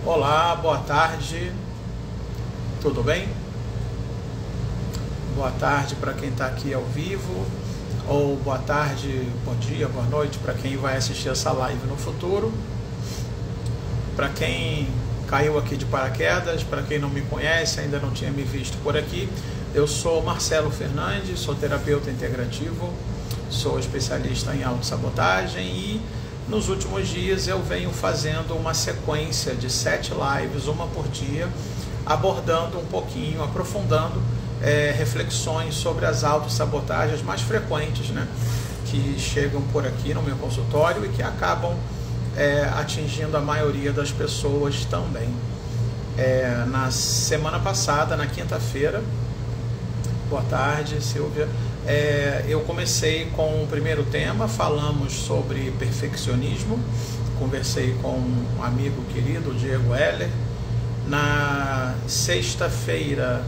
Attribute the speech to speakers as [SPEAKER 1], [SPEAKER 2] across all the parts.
[SPEAKER 1] Olá, boa tarde, tudo bem? Boa tarde para quem está aqui ao vivo, ou boa tarde, bom dia, boa noite para quem vai assistir essa live no futuro. Para quem caiu aqui de paraquedas, para quem não me conhece, ainda não tinha me visto por aqui, eu sou Marcelo Fernandes, sou terapeuta integrativo, sou especialista em autossabotagem e nos últimos dias eu venho fazendo uma sequência de 7 lives, uma por dia, abordando um pouquinho, aprofundando reflexões sobre as autossabotagens mais frequentes, né, que chegam por aqui no meu consultório e que acabam atingindo a maioria das pessoas também. Na semana passada, na quinta-feira, boa tarde, Silvia, eu comecei com o primeiro tema, falamos sobre perfeccionismo, conversei com um amigo querido, Diego Heller. Na sexta-feira,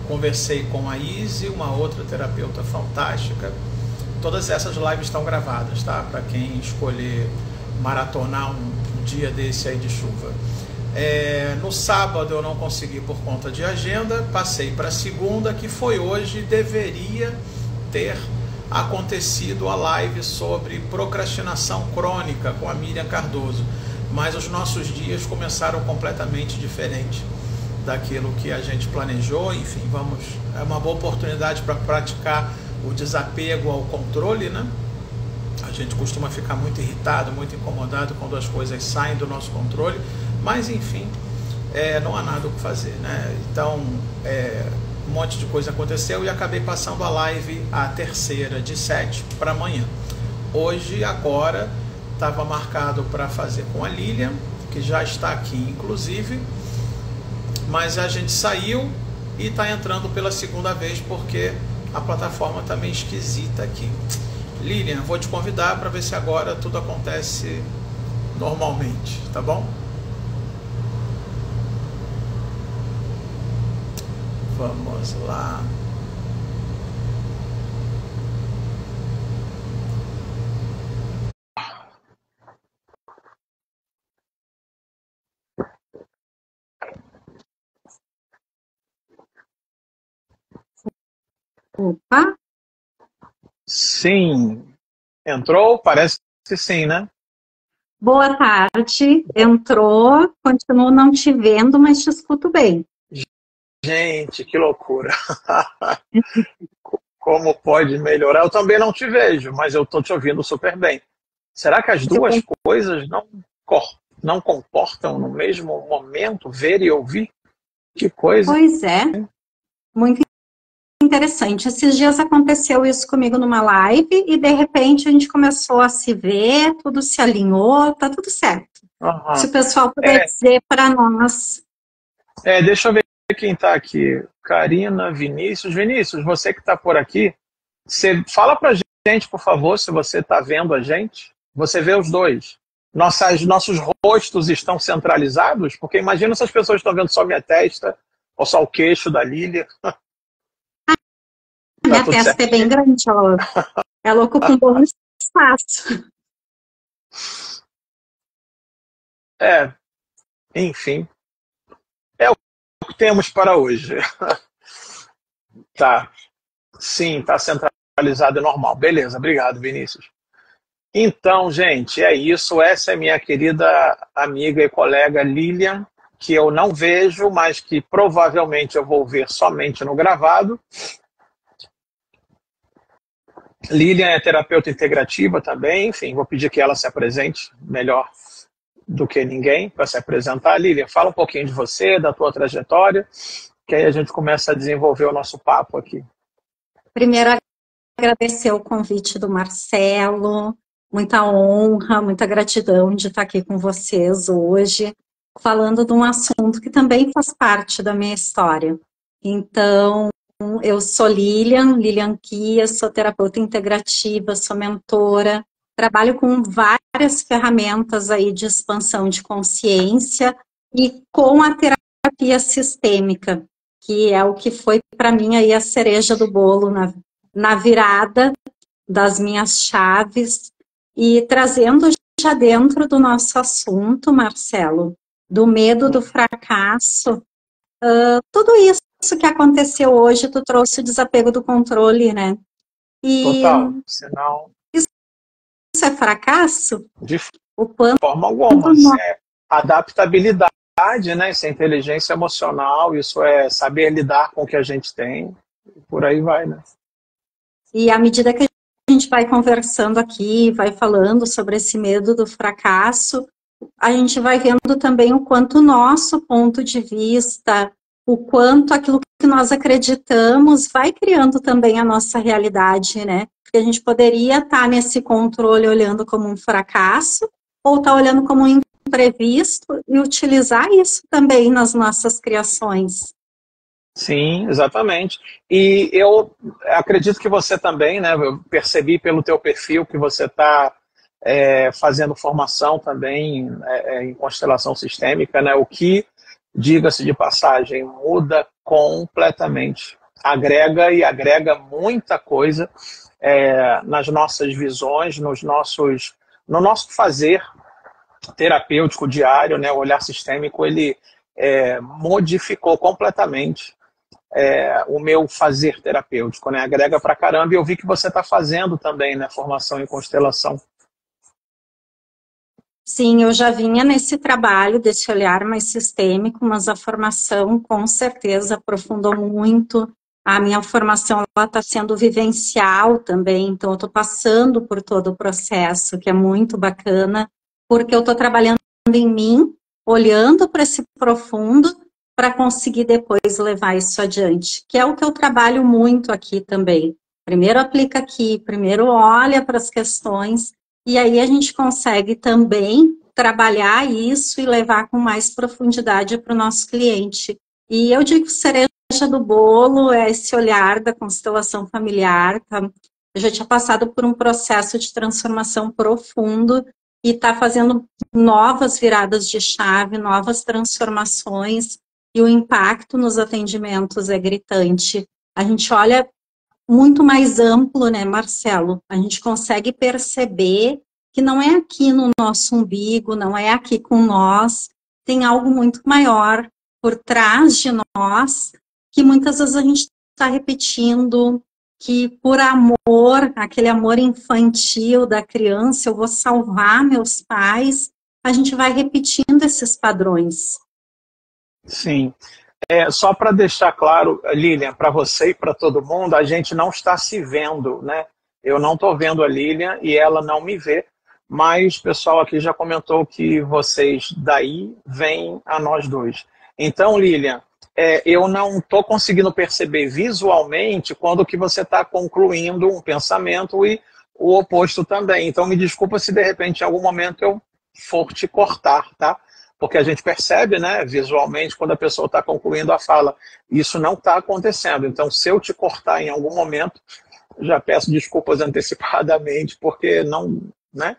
[SPEAKER 1] conversei com a Izzy, uma outra terapeuta fantástica. Todas essas lives estão gravadas, tá? Para quem escolher maratonar um dia desse aí de chuva. No sábado eu não consegui por conta de agenda, passei para segunda, que foi hoje, deveria ter acontecido a live sobre procrastinação crônica com a Miriam Cardoso, mas os nossos dias começaram completamente diferente daquilo que a gente planejou. Enfim, é uma boa oportunidade para praticar o desapego ao controle, né? A gente costuma ficar muito irritado, muito incomodado quando as coisas saem do nosso controle, mas enfim, não há nada o que fazer, né? Então, um monte de coisa aconteceu e acabei passando a live, a terceira, de 7 para amanhã. Hoje, agora, estava marcado para fazer com a Lilian, que já está aqui inclusive, mas a gente saiu e está entrando pela segunda vez porque a plataforma está meio esquisita aqui. Lilian, vou te convidar para ver se agora tudo acontece normalmente, tá bom? Vamos lá.
[SPEAKER 2] Opa!
[SPEAKER 1] Sim. Entrou? Parece que sim, né?
[SPEAKER 2] Boa tarde. Entrou. Continuo não te vendo, mas te escuto bem.
[SPEAKER 1] Gente, que loucura. Como pode melhorar? Eu também não te vejo, mas eu estou te ouvindo super bem. Será que as duas coisas não comportam no mesmo momento, ver e ouvir? Que coisa.
[SPEAKER 2] Pois é, muito interessante. Esses dias aconteceu isso comigo numa live e de repente a gente começou a se ver, tudo se alinhou, tá tudo certo.
[SPEAKER 1] Uhum.
[SPEAKER 2] Se o pessoal puder dizer para nós.
[SPEAKER 1] Deixa eu ver quem está aqui. Karina, Vinícius. Vinícius, você que está por aqui, você fala para a gente, por favor, se você está vendo a gente. Você vê os dois. Nossos rostos estão centralizados? Porque imagina se as pessoas estão vendo só minha testa ou só o queixo da Lília.
[SPEAKER 2] Minha testa é bem grande, ela ocupa um bom espaço.
[SPEAKER 1] Enfim. É o que temos para hoje. Tá. Sim, tá centralizado e normal. Beleza, obrigado, Vinícius. Então, gente, é isso. Essa é minha querida amiga e colega Lilian, que eu não vejo, mas que provavelmente eu vou ver somente no gravado. Lilian é terapeuta integrativa também. Enfim, vou pedir que ela se apresente melhor do que ninguém para se apresentar. Lilian, fala um pouquinho de você, da tua trajetória, que aí a gente começa a desenvolver o nosso papo aqui.
[SPEAKER 2] Primeiro, agradecer o convite do Marcelo, muita honra, muita gratidão de estar aqui com vocês hoje, falando de um assunto que também faz parte da minha história. Então, eu sou Lilian Kia, sou terapeuta integrativa, sou mentora, trabalho com várias ferramentas aí de expansão de consciência e com a terapia sistêmica, que é o que foi para mim aí a cereja do bolo na virada das minhas chaves. E trazendo já dentro do nosso assunto, Marcelo, do medo do fracasso, tudo isso que aconteceu hoje, tu trouxe o desapego do controle, né? E
[SPEAKER 1] Total. Senão,
[SPEAKER 2] isso é fracasso?
[SPEAKER 1] de
[SPEAKER 2] O quanto
[SPEAKER 1] forma alguma. Isso
[SPEAKER 2] nós...
[SPEAKER 1] é adaptabilidade, né? Isso é inteligência emocional, isso é saber lidar com o que a gente tem. Por aí vai, né?
[SPEAKER 2] E à medida que a gente vai conversando aqui, vai falando sobre esse medo do fracasso, a gente vai vendo também o quanto o nosso ponto de vista, o quanto aquilo que nós acreditamos vai criando também a nossa realidade, né? Porque a gente poderia estar nesse controle olhando como um fracasso, ou estar olhando como um imprevisto e utilizar isso também nas nossas criações.
[SPEAKER 1] Sim, exatamente. E eu acredito que você também, né? Eu percebi pelo teu perfil que você está fazendo formação também em constelação sistêmica, né? O que, diga-se de passagem, muda completamente. Agrega e agrega muita coisa nas nossas visões, no nosso fazer terapêutico diário, né? O olhar sistêmico, ele modificou completamente o meu fazer terapêutico, né? Agrega pra caramba, e eu vi que você está fazendo também, né? Formação em constelação.
[SPEAKER 2] Sim, eu já vinha nesse trabalho desse olhar mais sistêmico, mas a formação com certeza aprofundou muito. A minha formação está sendo vivencial também, então eu estou passando por todo o processo, que é muito bacana, porque eu estou trabalhando em mim, olhando para esse profundo, para conseguir depois levar isso adiante, que é o que eu trabalho muito aqui também. Primeiro aplica aqui, primeiro olha para as questões, e aí a gente consegue também trabalhar isso e levar com mais profundidade para o nosso cliente. E eu digo cereja do bolo é esse olhar da constelação familiar. Tá? Eu já tinha passado por um processo de transformação profundo e está fazendo novas viradas de chave, novas transformações, e o impacto nos atendimentos é gritante. A gente olha muito mais amplo, né, Marcelo? A gente consegue perceber que não é aqui no nosso umbigo, não é aqui com nós, tem algo muito maior por trás de nós, que muitas vezes a gente está repetindo, que por amor, aquele amor infantil da criança, eu vou salvar meus pais, a gente vai repetindo esses padrões.
[SPEAKER 1] Sim. Só para deixar claro, Lilian, para você e para todo mundo, a gente não está se vendo, né? Eu não estou vendo a Lilian e ela não me vê, mas o pessoal aqui já comentou que vocês daí vêm a nós dois. Então, Lilian, eu não estou conseguindo perceber visualmente quando que você está concluindo um pensamento e o oposto também. Então, me desculpa se de repente em algum momento eu for te cortar, tá? Porque a gente percebe, né, visualmente, quando a pessoa está concluindo a fala. Isso não está acontecendo. Então, se eu te cortar em algum momento, já peço desculpas antecipadamente, porque não, né?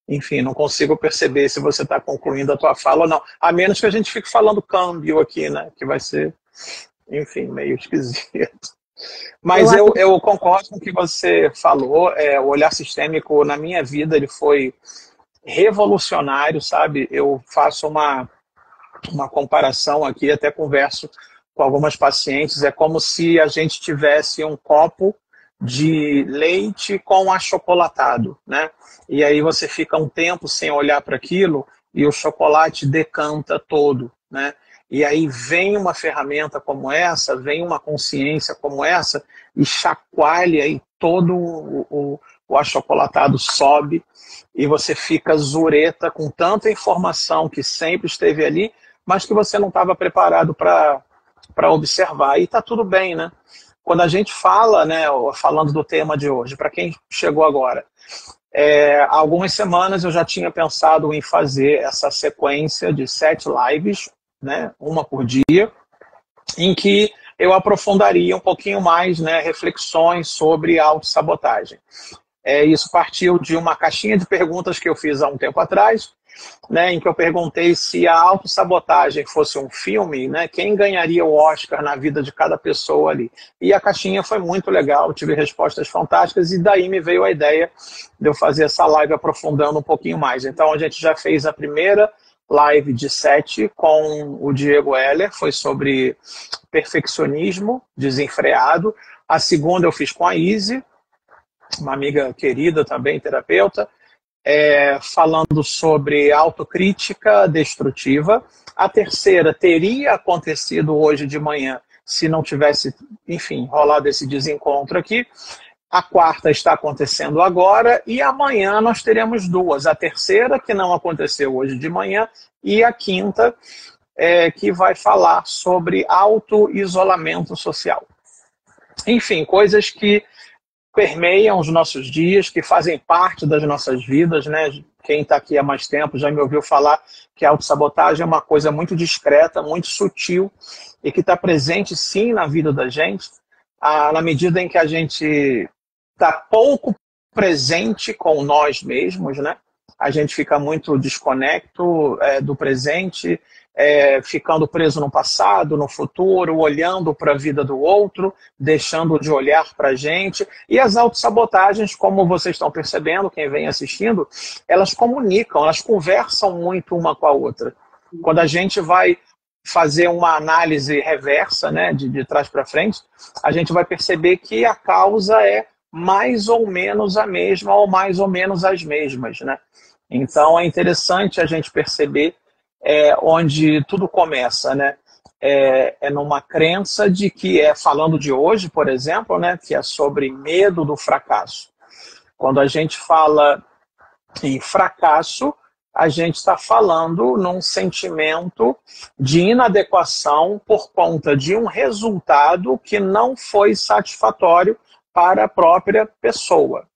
[SPEAKER 1] Enfim, não consigo perceber se você está concluindo a tua fala ou não. A menos que a gente fique falando câmbio aqui, né? Que vai ser, enfim, meio esquisito. Mas eu concordo com o que você falou. O olhar sistêmico, na minha vida, ele foi revolucionário, sabe? Eu faço uma comparação aqui, até converso com algumas pacientes, é como se a gente tivesse um copo de leite com achocolatado, né? E aí você fica um tempo sem olhar para aquilo e o chocolate decanta todo, né? E aí vem uma ferramenta como essa, vem uma consciência como essa e chacoalha e todo o achocolatado sobe e você fica zureta com tanta informação que sempre esteve ali, mas que você não estava preparado para observar. E está tudo bem, né? Quando a gente fala, né, falando do tema de hoje, para quem chegou agora, há algumas semanas eu já tinha pensado em fazer essa sequência de 7 lives, né, uma por dia, em que eu aprofundaria um pouquinho mais, né, reflexões sobre autossabotagem. Isso partiu de uma caixinha de perguntas que eu fiz há um tempo atrás, né, em que eu perguntei se a autossabotagem fosse um filme, né, quem ganharia o Oscar na vida de cada pessoa ali. E a caixinha foi muito legal, tive respostas fantásticas e daí me veio a ideia de eu fazer essa live aprofundando um pouquinho mais. Então a gente já fez a primeira live de 7 com o Diego Heller, foi sobre perfeccionismo desenfreado. A segunda eu fiz com a Izzy, uma amiga querida também, terapeuta, falando sobre autocrítica destrutiva. A terceira teria acontecido hoje de manhã, se não tivesse, enfim, rolado esse desencontro aqui. A quarta está acontecendo agora e amanhã nós teremos duas. A terceira, que não aconteceu hoje de manhã, e a quinta, que vai falar sobre auto-isolamento social. Enfim, coisas que permeiam os nossos dias, que fazem parte das nossas vidas, né? Quem está aqui há mais tempo já me ouviu falar que a autossabotagem é uma coisa muito discreta, muito sutil e que está presente sim na vida da gente, na medida em que a gente está pouco presente com nós mesmos, né? A gente fica muito desconecto do presente, ficando preso no passado, no futuro, olhando para a vida do outro, deixando de olhar para a gente. E as autossabotagens, como vocês estão percebendo, quem vem assistindo, elas comunicam, elas conversam muito uma com a outra. Quando a gente vai fazer uma análise reversa, né, de trás para frente, a gente vai perceber que a causa é mais ou menos a mesma ou mais ou menos as mesmas, né? Então é interessante a gente perceber onde tudo começa, né? Numa crença de que falando de hoje, por exemplo, né, que é sobre medo do fracasso. Quando a gente fala em fracasso, a gente está falando num sentimento de inadequação por conta de um resultado que não foi satisfatório para a própria pessoa.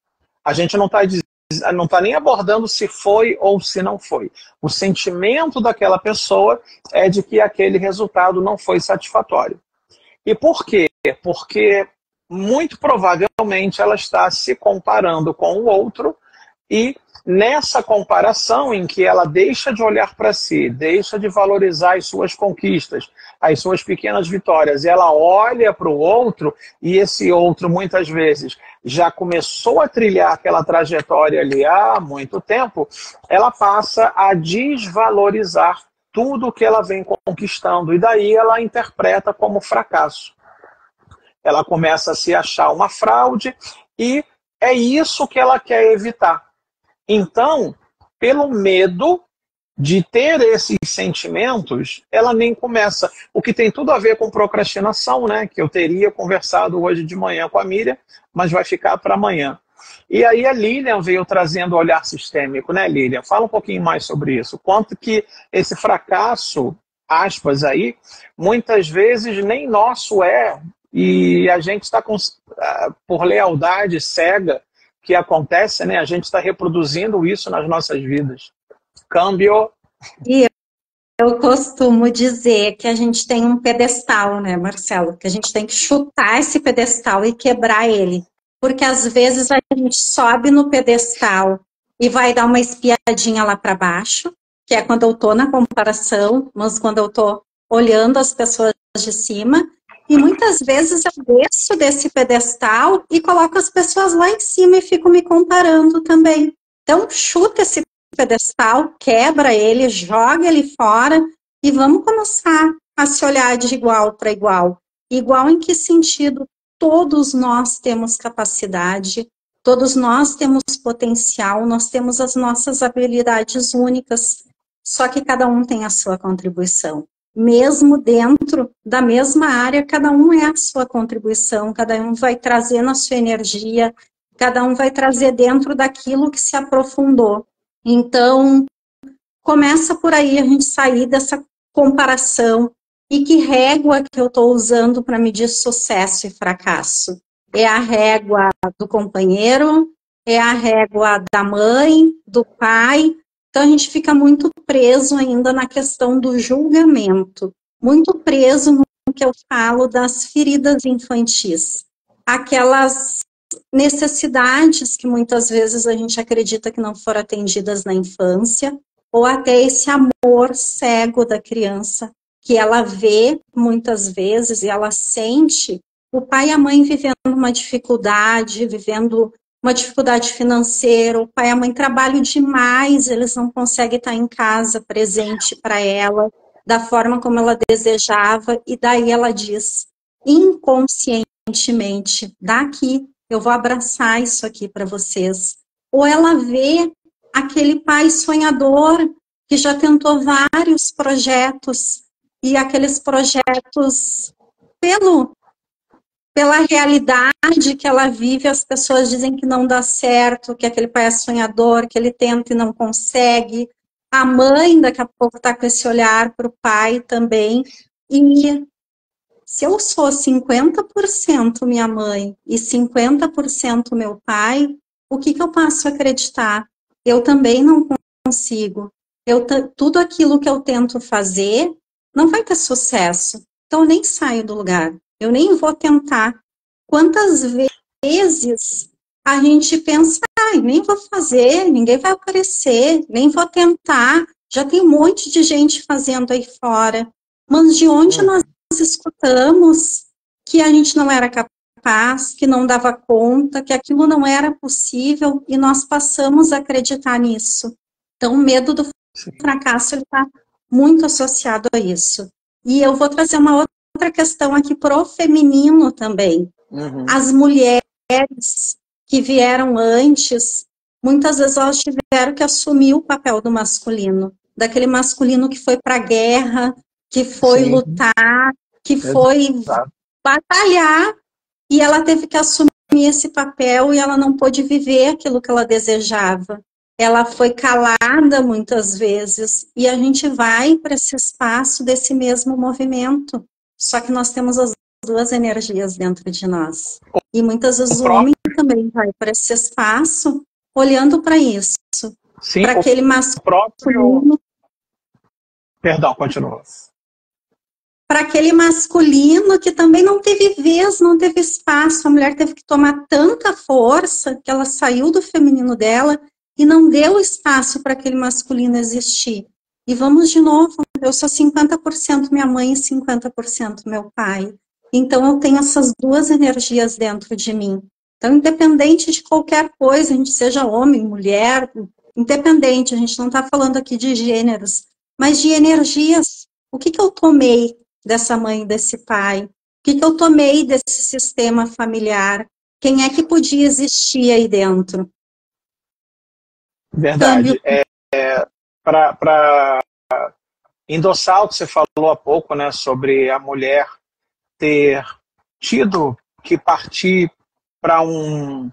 [SPEAKER 1] A gente não está nem abordando se foi ou se não foi. O sentimento daquela pessoa é de que aquele resultado não foi satisfatório. E por quê? Porque muito provavelmente ela está se comparando com o outro e nessa comparação em que ela deixa de olhar para si, deixa de valorizar as suas conquistas, as suas pequenas vitórias, e ela olha para o outro e esse outro muitas vezes já começou a trilhar aquela trajetória ali há muito tempo, ela passa a desvalorizar tudo que ela vem conquistando e daí ela interpreta como fracasso. Ela começa a se achar uma fraude e é isso que ela quer evitar. Então, pelo medo de ter esses sentimentos, ela nem começa. O que tem tudo a ver com procrastinação, né? Que eu teria conversado hoje de manhã com a Miriam, mas vai ficar para amanhã. E aí a Lilian veio trazendo o olhar sistêmico, né, Lilian? Fala um pouquinho mais sobre isso. Quanto que esse fracasso, aspas aí, muitas vezes nem nosso e a gente está por lealdade cega, que acontece, né? A gente está reproduzindo isso nas nossas vidas. Câmbio.
[SPEAKER 2] E eu costumo dizer que a gente tem um pedestal, né, Marcelo? Que a gente tem que chutar esse pedestal e quebrar ele. Porque às vezes a gente sobe no pedestal e vai dar uma espiadinha lá para baixo, que é quando eu estou na comparação, mas quando eu estou olhando as pessoas de cima. E muitas vezes eu desço desse pedestal e coloco as pessoas lá em cima e fico me comparando também. Então, chuta esse pedestal, quebra ele, joga ele fora e vamos começar a se olhar de igual para igual. Igual em que sentido? Todos nós temos capacidade, todos nós temos potencial, nós temos as nossas habilidades únicas, só que cada um tem a sua contribuição. Mesmo dentro da mesma área, cada um é a sua contribuição, cada um vai trazer na sua energia, cada um vai trazer dentro daquilo que se aprofundou. Então, começa por aí a gente sair dessa comparação. E que régua que eu estou usando para medir sucesso e fracasso? É a régua do companheiro? É a régua da mãe, do pai? Então, a gente fica muito preso ainda na questão do julgamento, muito preso no que eu falo das feridas infantis, aquelas necessidades que muitas vezes a gente acredita que não foram atendidas na infância, ou até esse amor cego da criança, que ela vê muitas vezes e ela sente o pai e a mãe vivendo uma dificuldade, vivendo uma dificuldade financeira, o pai e a mãe trabalham demais, eles não conseguem estar em casa presente para ela, da forma como ela desejava, e daí ela diz, inconscientemente, daqui, eu vou abraçar isso aqui para vocês. Ou ela vê aquele pai sonhador, que já tentou vários projetos, e aqueles projetos, pela realidade que ela vive, as pessoas dizem que não dá certo, que aquele pai é sonhador, que ele tenta e não consegue. A mãe, daqui a pouco, está com esse olhar para o pai também. E se eu sou 50% minha mãe e 50% meu pai, o que eu passo a acreditar? Eu também não consigo. Tudo aquilo que eu tento fazer não vai ter sucesso. Então, eu nem saio do lugar. Eu nem vou tentar. Quantas vezes a gente pensa, nem vou fazer, ninguém vai aparecer, nem vou tentar. Já tem um monte de gente fazendo aí fora. Mas de onde nós escutamos que a gente não era capaz, que não dava conta, que aquilo não era possível e nós passamos a acreditar nisso. Então, o medo do fracasso está muito associado a isso. E eu vou trazer uma outra questão aqui pro feminino também. As mulheres que vieram antes, muitas vezes elas tiveram que assumir o papel do masculino, daquele masculino que foi para a guerra, que foi lutar, que foi batalhar, e ela teve que assumir esse papel e ela não pôde viver aquilo que ela desejava. Ela foi calada muitas vezes, e a gente vai para esse espaço desse mesmo movimento. Só que nós temos as duas energias dentro de nós. E muitas vezes o homem também vai para esse espaço olhando para isso. Para aquele masculino.
[SPEAKER 1] Perdão, continua.
[SPEAKER 2] Para aquele masculino que também não teve vez, não teve espaço. A mulher teve que tomar tanta força que ela saiu do feminino dela e não deu espaço para aquele masculino existir. E vamos de novo, eu sou 50% minha mãe e 50% meu pai. Então eu tenho essas duas energias dentro de mim. Então, independente de qualquer coisa, a gente seja homem, mulher, independente, a gente não está falando aqui de gêneros, mas de energias. O que eu tomei dessa mãe e desse pai? O que eu tomei desse sistema familiar? Quem é que podia existir aí dentro?
[SPEAKER 1] Verdade. Para endossar o que você falou há pouco, né, sobre a mulher ter tido que partir para um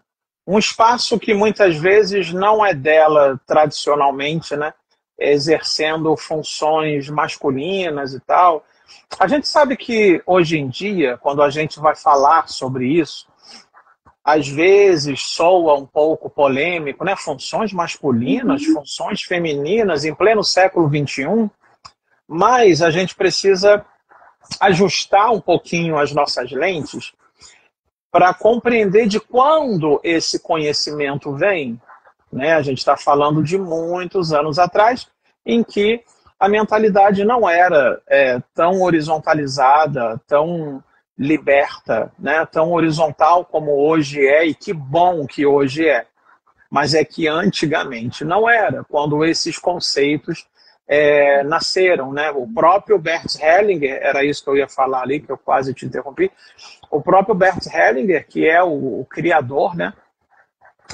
[SPEAKER 1] espaço que muitas vezes não é dela tradicionalmente, né, exercendo funções masculinas e tal. A gente sabe que hoje em dia, quando a gente vai falar sobre isso, às vezes soa um pouco polêmico, né? Funções masculinas, funções femininas em pleno século XXI, mas a gente precisa ajustar um pouquinho as nossas lentes para compreender de quando esse conhecimento vem. Né? A gente está falando de muitos anos atrás, em que a mentalidade não era tão horizontalizada, tão liberta, né? Tão horizontal como hoje é, e que bom que hoje é. Mas é que antigamente não era, quando esses conceitos nasceram. Né? O próprio Bert Hellinger, era isso que eu ia falar ali, que eu quase te interrompi, o próprio Bert Hellinger, que é o criador, né?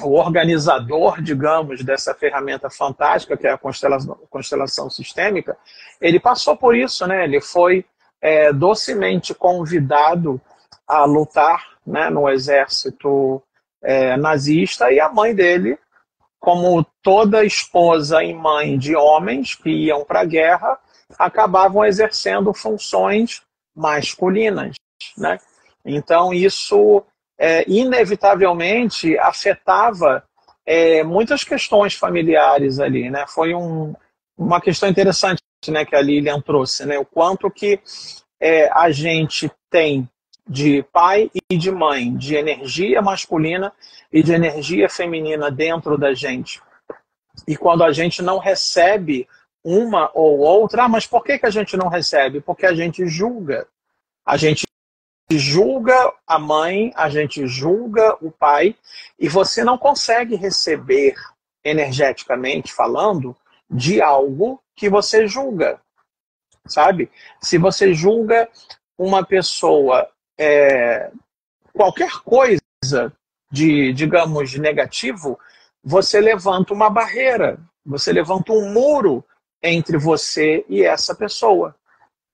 [SPEAKER 1] O organizador, digamos, dessa ferramenta fantástica que é a constelação sistêmica, ele passou por isso, né? Ele foi docemente convidado a lutar, né, no exército nazista, e a mãe dele, como toda esposa e mãe de homens que iam para a guerra, acabavam exercendo funções masculinas, né? Então isso inevitavelmente afetava muitas questões familiares ali, né? Foi uma questão interessante, né, que a Lilian trouxe, né? O quanto que a gente tem de pai e de mãe, de energia masculina e de energia feminina dentro da gente. E quando a gente não recebe uma ou outra, mas por que a gente não recebe? Porque a gente julga. A gente julga a mãe, a gente julga o pai, e você não consegue receber, energeticamente falando, de algo que você julga, sabe? Se você julga uma pessoa, qualquer coisa de, digamos, negativo, você levanta uma barreira, você levanta um muro entre você e essa pessoa,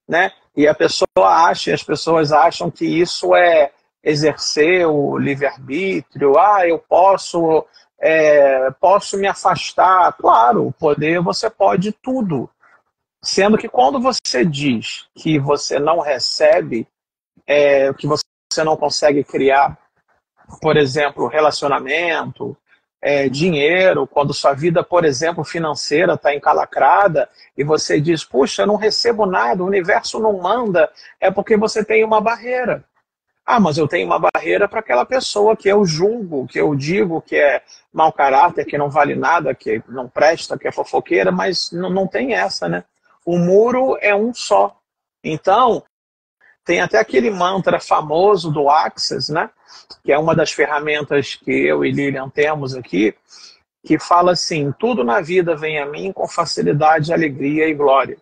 [SPEAKER 1] né? E a pessoa acha, as pessoas acham que isso é exercer o livre-arbítrio. Eu posso me afastar. Claro, poder você pode tudo. Sendo que quando você diz que você não recebe, que você não consegue criar, por exemplo, relacionamento, dinheiro, quando sua vida, por exemplo, financeira está encalacrada e você diz, puxa, eu não recebo nada, o universo não manda, é porque você tem uma barreira. Mas eu tenho uma barreira para aquela pessoa que eu julgo, que eu digo que é mau caráter, que não vale nada, que não presta, que é fofoqueira, mas não tem essa, né? O muro é um só. Então, tem até aquele mantra famoso do Access, né? Que é uma das ferramentas que eu e Lilian temos aqui, que fala assim, tudo na vida vem a mim com facilidade, alegria e glória.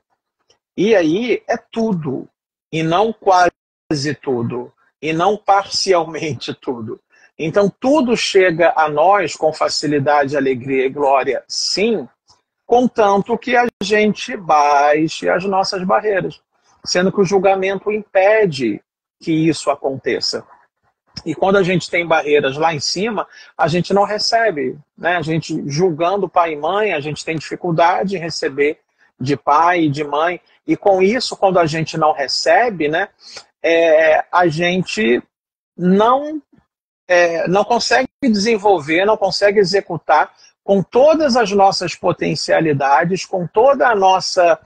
[SPEAKER 1] E aí é tudo, e não quase tudo, e não parcialmente tudo. Então tudo chega a nós com facilidade, alegria e glória, sim, contanto que a gente baixe as nossas barreiras, sendo que o julgamento impede que isso aconteça. E quando a gente tem barreiras lá em cima, a gente não recebe, né? A gente julgando pai e mãe, a gente tem dificuldade em receber de pai e de mãe. E com isso, quando a gente não recebe, né, a gente não consegue desenvolver, não consegue executar com todas as nossas potencialidades, com toda a nossa,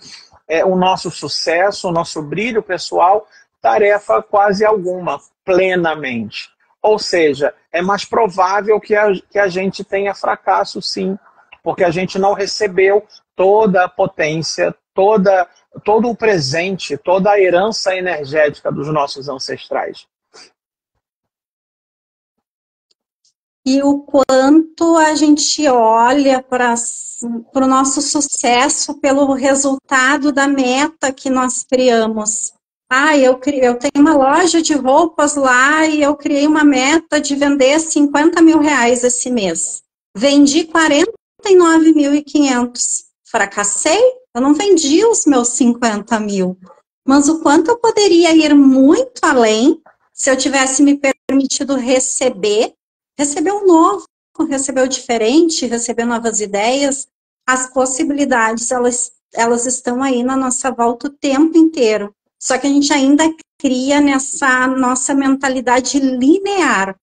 [SPEAKER 1] o nosso sucesso, o nosso brilho pessoal, tarefa quase alguma, plenamente. Ou seja, é mais provável que a gente tenha fracasso, sim, porque a gente não recebeu toda a potência, todo o presente, toda a herança energética dos nossos ancestrais.
[SPEAKER 2] E o quanto a gente olha para o nosso sucesso pelo resultado da meta que nós criamos. Eu tenho uma loja de roupas lá e eu criei uma meta de vender 50 mil reais esse mês. Vendi 49.500. Fracassei? Eu não vendi os meus 50 mil. Mas o quanto eu poderia ir muito além se eu tivesse me permitido receber o novo, receber o diferente, receber novas ideias. As possibilidades, elas estão aí na nossa volta o tempo inteiro. Só que a gente ainda cria nessa nossa mentalidade linear.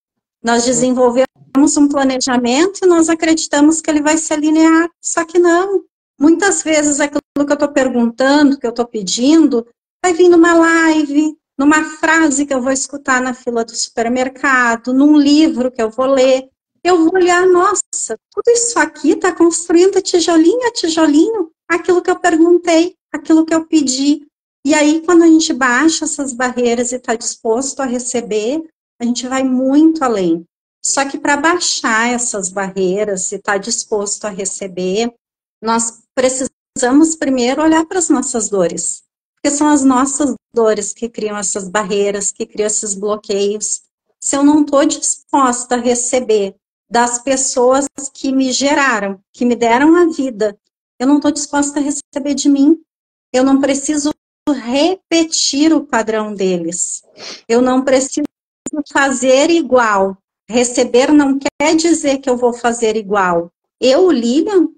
[SPEAKER 2] Nós desenvolvemos um planejamento e nós acreditamos que ele vai ser linear, só que não. Muitas vezes aquilo que eu estou perguntando, que eu estou pedindo, vai vir numa live, numa frase que eu vou escutar na fila do supermercado, num livro que eu vou ler. Eu vou olhar, nossa, tudo isso aqui está construindo tijolinho a tijolinho aquilo que eu perguntei, aquilo que eu pedi. E aí, quando a gente baixa essas barreiras e está disposto a receber, a gente vai muito além. Só que para baixar essas barreiras e estar disposto a receber, nós precisamos primeiro olhar para as nossas dores. Porque são as nossas dores que criam essas barreiras, que criam esses bloqueios. Se eu não estou disposta a receber das pessoas que me geraram, que me deram a vida, eu não estou disposta a receber de mim. Eu não preciso repetir o padrão deles. Eu não preciso fazer igual. Receber não quer dizer que eu vou fazer igual. Eu, Lilian,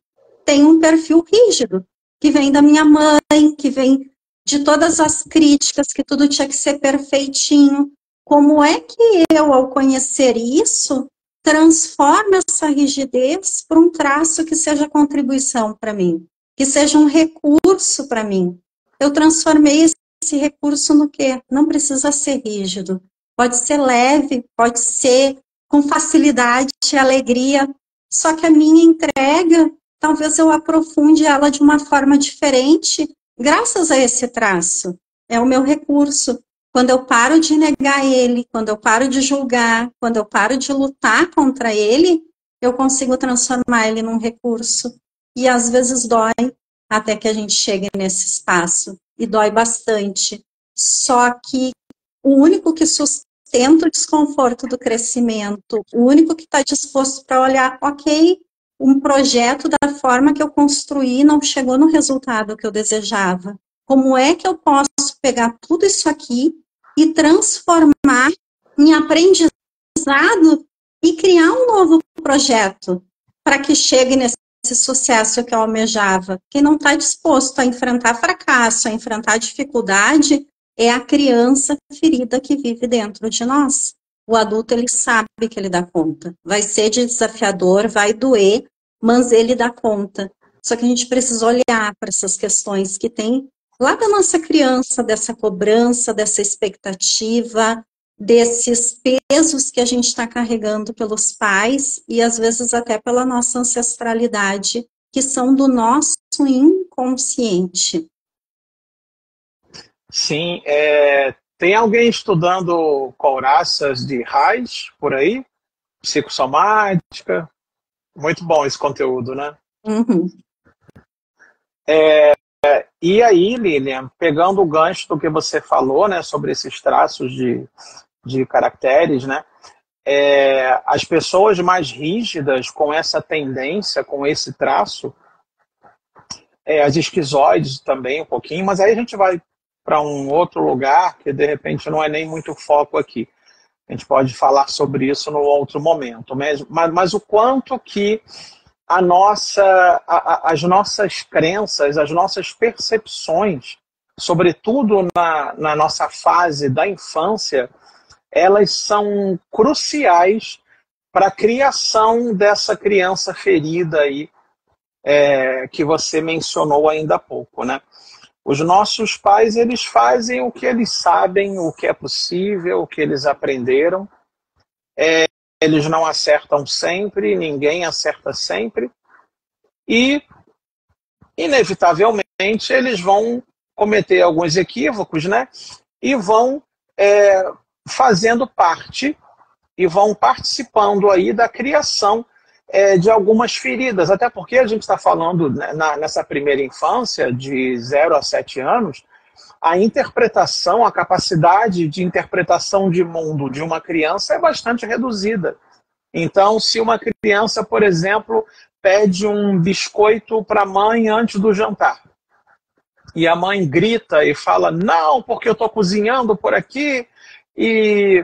[SPEAKER 2] tenho um perfil rígido, que vem da minha mãe, que vem de todas as críticas, que tudo tinha que ser perfeitinho. Como é que eu, ao conhecer isso, transformo essa rigidez para um traço que seja contribuição para mim, que seja um recurso para mim? Eu transformei esse recurso no quê? Não precisa ser rígido. Pode ser leve, pode ser com facilidade, alegria. Só que a minha entrega, talvez eu aprofunde ela de uma forma diferente, graças a esse traço. É o meu recurso. Quando eu paro de negar ele, quando eu paro de julgar, quando eu paro de lutar contra ele, eu consigo transformar ele num recurso. E às vezes dói até que a gente chegue nesse espaço. E dói bastante. Só que o único que sustenta o desconforto do crescimento, o único que está disposto para olhar, ok, um projeto da forma que eu construí não chegou no resultado que eu desejava. Como é que eu posso pegar tudo isso aqui e transformar em aprendizado e criar um novo projeto para que chegue nesse sucesso que eu almejava? Quem não está disposto a enfrentar fracasso, a enfrentar dificuldade, é a criança ferida que vive dentro de nós. O adulto, ele sabe que ele dá conta. Vai ser desafiador, vai doer, mas ele dá conta. Só que a gente precisa olhar para essas questões que tem lá da nossa criança, dessa cobrança, dessa expectativa, desses pesos que a gente está carregando pelos pais e às vezes até pela nossa ancestralidade, que são do nosso inconsciente.
[SPEAKER 1] Sim, tem alguém estudando couraças de raiz por aí? Psicossomática? Muito bom esse conteúdo, né?
[SPEAKER 2] Uhum.
[SPEAKER 1] E aí, Lilian, pegando o gancho do que você falou, né, sobre esses traços de caracteres, né, as pessoas mais rígidas com essa tendência, com esse traço, as esquizoides também um pouquinho, mas aí a gente vai para um outro lugar que de repente não é nem muito foco aqui. A gente pode falar sobre isso no outro momento, mas o quanto que as nossas crenças, as nossas percepções, sobretudo na nossa fase da infância, elas são cruciais para a criação dessa criança ferida aí, que você mencionou ainda há pouco, né? Os nossos pais, eles fazem o que eles sabem, o que é possível, o que eles aprenderam. Eles não acertam sempre, ninguém acerta sempre. E, inevitavelmente, eles vão cometer alguns equívocos, né? E vão fazendo parte e vão participando aí da criação de algumas feridas, até porque a gente está falando, né, nessa primeira infância, de 0 a 7 anos, a interpretação, a capacidade de interpretação de mundo de uma criança é bastante reduzida. Então, se uma criança, por exemplo, pede um biscoito para a mãe antes do jantar, e a mãe grita e fala, não, porque eu estou cozinhando por aqui, e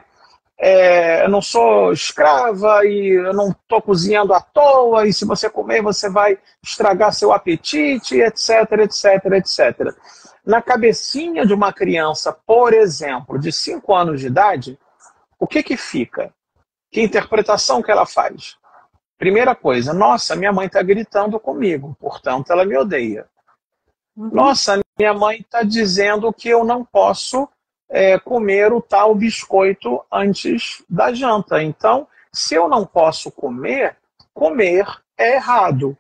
[SPEAKER 1] eu não sou escrava e eu não estou cozinhando à toa, e se você comer você vai estragar seu apetite, etc, etc, etc. Na cabecinha de uma criança, por exemplo, de 5 anos de idade, o que fica? Que interpretação que ela faz? Primeira coisa, nossa, minha mãe está gritando comigo, portanto ela me odeia. Nossa, minha mãe está dizendo que eu não posso comer o tal biscoito antes da janta. Então, se eu não posso comer, comer é errado.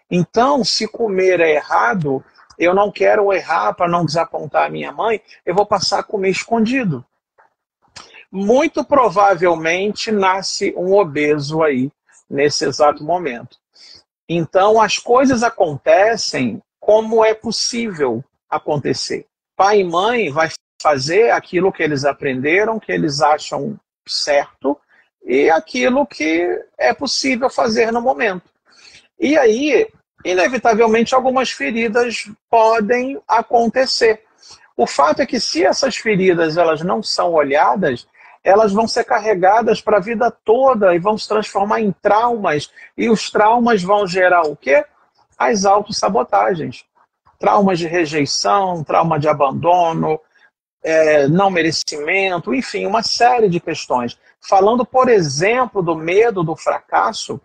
[SPEAKER 1] Então, se comer é errado, eu não quero errar para não desapontar a minha mãe, eu vou passar a comer escondido. Muito provavelmente nasce um obeso aí, nesse exato momento. Então, as coisas acontecem como é possível acontecer. Pai e mãe vai fazer aquilo que eles aprenderam, que eles acham certo, e aquilo que é possível fazer no momento. E aí, inevitavelmente, algumas feridas podem acontecer. O fato é que se essas feridas elas não são olhadas, elas vão ser carregadas para a vida toda e vão se transformar em traumas. E os traumas vão gerar o quê? As autossabotagens. Traumas de rejeição, trauma de abandono, não merecimento, enfim, uma série de questões. Falando, por exemplo, do medo do fracasso,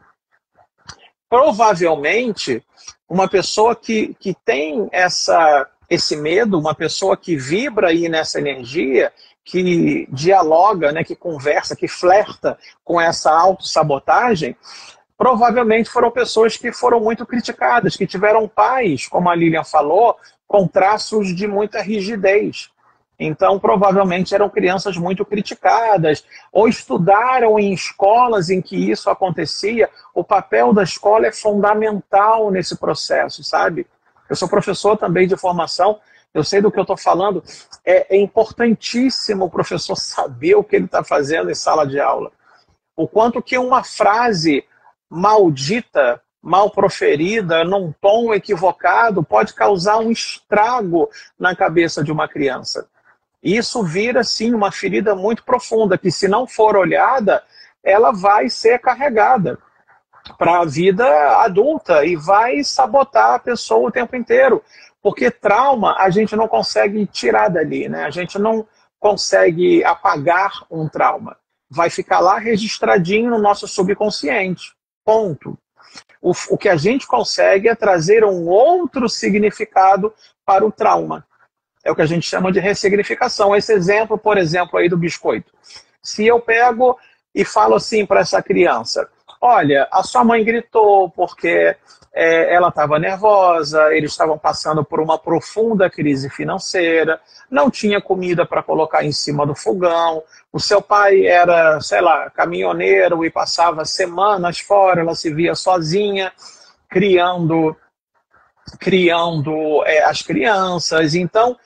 [SPEAKER 1] provavelmente uma pessoa que tem esse medo, uma pessoa que vibra aí nessa energia, que dialoga, né, que conversa, que flerta com essa autossabotagem, provavelmente foram pessoas que foram muito criticadas, que tiveram pais, como a Lilian falou, com traços de muita rigidez. Então, provavelmente eram crianças muito criticadas, ou estudaram em escolas em que isso acontecia. O papel da escola é fundamental nesse processo, sabe? Eu sou professor também de formação, eu sei do que eu estou falando. É importantíssimo o professor saber o que ele está fazendo em sala de aula. O quanto que uma frase maldita, mal proferida, num tom equivocado, pode causar um estrago na cabeça de uma criança. Isso vira, sim, uma ferida muito profunda, que se não for olhada, ela vai ser carregada para a vida adulta e vai sabotar a pessoa o tempo inteiro. Porque trauma a gente não consegue tirar dali, né? A gente não consegue apagar um trauma. Vai ficar lá registradinho no nosso subconsciente. Ponto. O que a gente consegue é trazer um outro significado para o trauma. É o que a gente chama de ressignificação. Esse exemplo, por exemplo, aí do biscoito. Se eu pego e falo assim para essa criança: olha, a sua mãe gritou porque ela estava nervosa, eles estavam passando por uma profunda crise financeira, não tinha comida para colocar em cima do fogão, o seu pai era, sei lá, caminhoneiro e passava semanas fora, ela se via sozinha, criando as crianças. Então,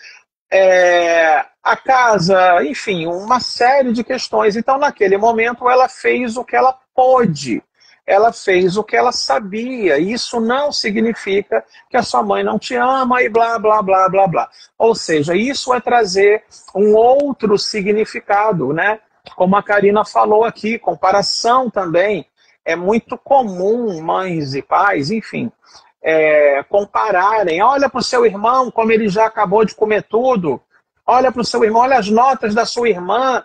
[SPEAKER 1] a casa, enfim, uma série de questões. Então, naquele momento, ela fez o que ela pôde, ela fez o que ela sabia. Isso não significa que a sua mãe não te ama e blá, blá, blá, blá, blá. Ou seja, isso é trazer um outro significado, né? Como a Karina falou aqui, comparação também. É muito comum mães e pais, enfim, compararem. Olha para o seu irmão, como ele já acabou de comer tudo. Olha para o seu irmão, olha as notas da sua irmã.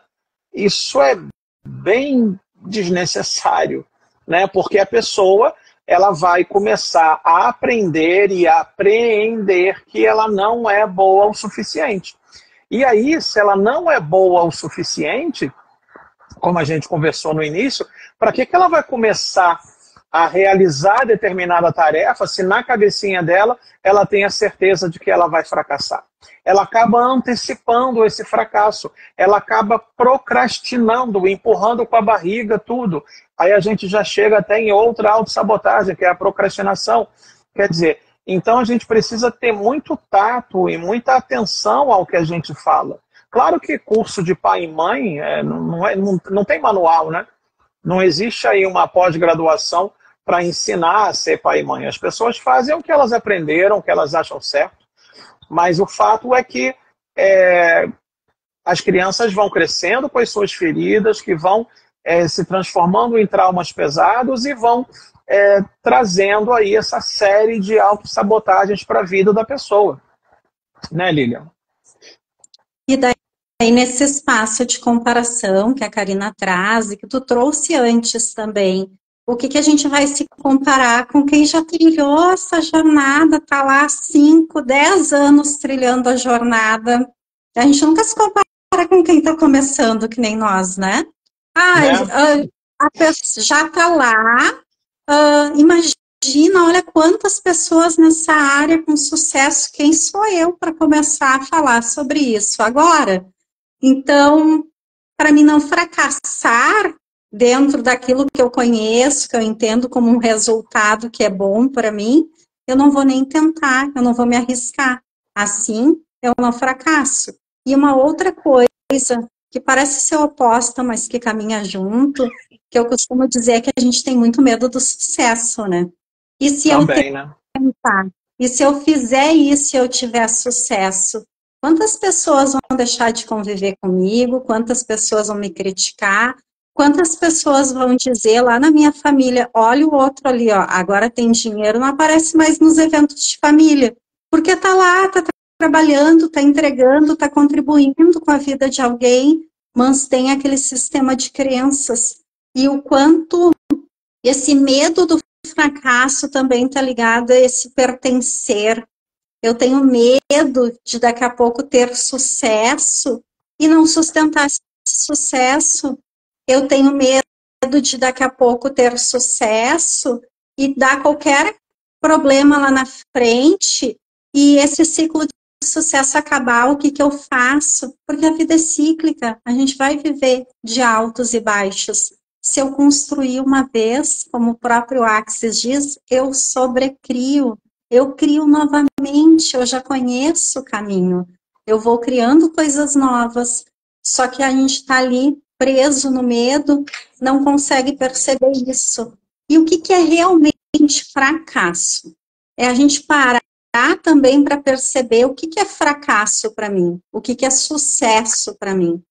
[SPEAKER 1] Isso é bem desnecessário, né? Porque a pessoa ela vai começar a aprender e a apreender que ela não é boa o suficiente. E aí, se ela não é boa o suficiente, como a gente conversou no início, para que ela vai começar a realizar determinada tarefa se na cabecinha dela ela tem a certeza de que ela vai fracassar? Ela acaba antecipando esse fracasso, ela acaba procrastinando, empurrando com a barriga tudo. Aí a gente já chega até em outra autossabotagem, que é a procrastinação. Quer dizer, então a gente precisa ter muito tato e muita atenção ao que a gente fala. Claro que curso de pai e mãe não tem manual, né? Não existe aí uma pós-graduação para ensinar a ser pai e mãe. As pessoas fazem o que elas aprenderam, o que elas acham certo, mas o fato é que as crianças vão crescendo com as suas feridas, que vão se transformando em traumas pesados e vão trazendo aí essa série de autossabotagens para a vida da pessoa. Né, Lilian?
[SPEAKER 2] E daí, nesse espaço de comparação que a Karina traz, e que tu trouxe antes também, o que a gente vai se comparar com quem já trilhou essa jornada, está lá há 5, 10 anos trilhando a jornada. A gente nunca se compara com quem está começando, que nem nós, né? A pessoa já está lá, imagina, olha quantas pessoas nessa área com sucesso, quem sou eu para começar a falar sobre isso agora? Então, para mim não fracassar dentro daquilo que eu conheço, que eu entendo como um resultado que é bom para mim, eu não vou nem tentar, eu não vou me arriscar. Assim, eu não fracasso. E uma outra coisa que parece ser oposta, mas que caminha junto, que eu costumo dizer é que a gente tem muito medo do sucesso, né? E se
[SPEAKER 1] Também,
[SPEAKER 2] eu tentar, e se eu fizer isso e eu tiver sucesso, quantas pessoas vão deixar de conviver comigo? Quantas pessoas vão me criticar? Quantas pessoas vão dizer lá na minha família, olha o outro ali, ó, agora tem dinheiro, não aparece mais nos eventos de família, porque tá lá, tá trabalhando, tá entregando, tá contribuindo com a vida de alguém, mas tem aquele sistema de crenças. E o quanto esse medo do fracasso também tá ligado a esse pertencer. Eu tenho medo de daqui a pouco ter sucesso e não sustentar esse sucesso. Eu tenho medo de daqui a pouco ter sucesso e dar qualquer problema lá na frente e esse ciclo sucesso acabar, o que que eu faço? Porque a vida é cíclica, a gente vai viver de altos e baixos. Se eu construir uma vez, como o próprio Axis diz, eu sobrecrio, eu crio novamente, eu já conheço o caminho, eu vou criando coisas novas, só que a gente está ali preso no medo, não consegue perceber isso. E o que que é realmente fracasso? É a gente parar também para perceber o que que é fracasso para mim, o que que é sucesso para mim.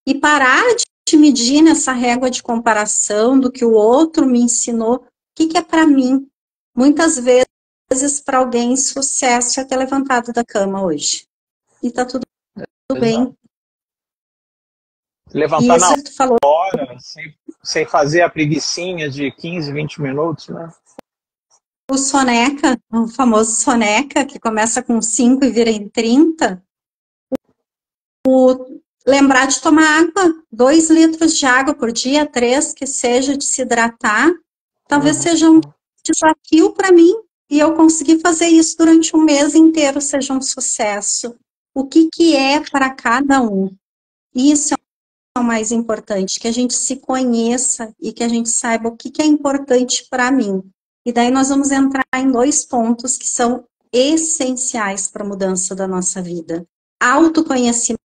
[SPEAKER 2] E parar de medir nessa régua de comparação do que o outro me ensinou, o que que é para mim. Muitas vezes, para alguém, sucesso é ter levantado da cama hoje. E tá tudo bem.
[SPEAKER 3] Levantar
[SPEAKER 2] isso
[SPEAKER 3] na
[SPEAKER 2] que tu falou.
[SPEAKER 3] hora, sem fazer a preguicinha de 15, 20 minutos, né?
[SPEAKER 2] O soneca, o famoso soneca, que começa com 5 e vira em 30. Lembrar de tomar água, 2 litros de água por dia, 3 que seja, de se hidratar, talvez seja um desafio para mim, e eu conseguir fazer isso durante um mês inteiro seja um sucesso. O que que é para cada um? Isso é o mais importante, que a gente se conheça e que a gente saiba o que que é importante para mim. E daí nós vamos entrar em 2 pontos que são essenciais para a mudança da nossa vida. Autoconhecimento